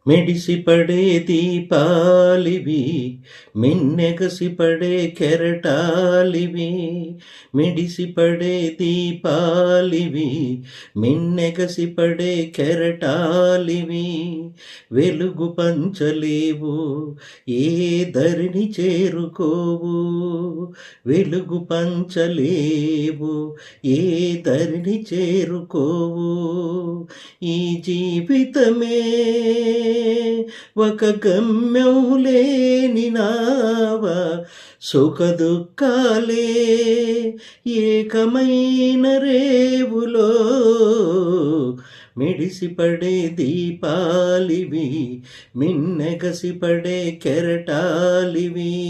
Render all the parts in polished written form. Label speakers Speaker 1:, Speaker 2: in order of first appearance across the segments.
Speaker 1: మెడిసిపడే దీపాలివి, మిన్నెగసిపడే కెరటాలివి. మెడిసిపడే దీపాలివి, మిన్నెగసిపడే కెరటాలివి. వెలుగు పంచలేవు, ఏ దరిని చేరుకోవు. వెలుగు పంచలేవు, ఏ దరిని చేరుకోవు. ఈ జీవితమే ఒక గమ్యం లేని నావ, సుఖ దుఃఖాలే ఏకమైన రేవులో. మెడిసిపడే దీపాలివి, మిన్నెగసిపడే కెరటాలివి.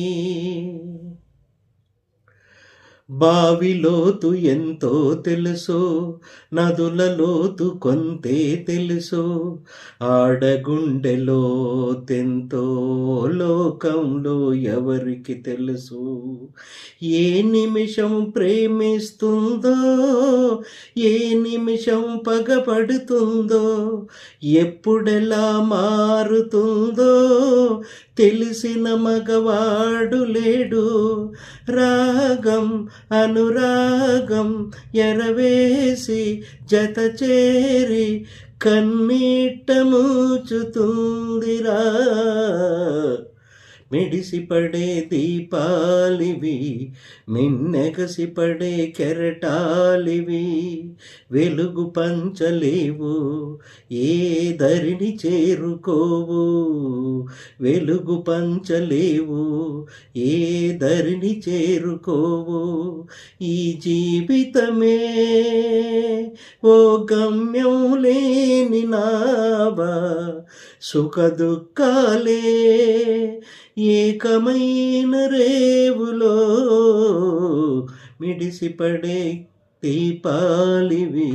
Speaker 1: బావిలోతు ఎంతో తెలుసు, నదుల లోతు కొంతే తెలుసు. ఆడగుండెలో తెంతో లోకంలో ఎవరికి తెలుసు. ఏ నిమిషం ప్రేమిస్తుందో, ఏ నిమిషం పగపడుతుందో, ఎప్పుడెలా మారుతుందో తెలిసిన మగవాడు లేడు. రాగం అనురాగం ఎరవేసి జత చేరి కన్నీట మూచుతుందిరా. మెడిసిపడే దీపాలివి, మిన్నెగసిపడే కెరటాలివి. వెలుగు పంచలేవు, ఏ దరిని చేరుకోవు. వెలుగు పంచలేవు, ఏ దరిని చేరుకోవు. ఈ జీవితమే ఓ గమ్యం లేని నావ, సుఖ దుఃఖాలే ఏకమైన రేవులో. మిడిసిపడే దీపాలివి.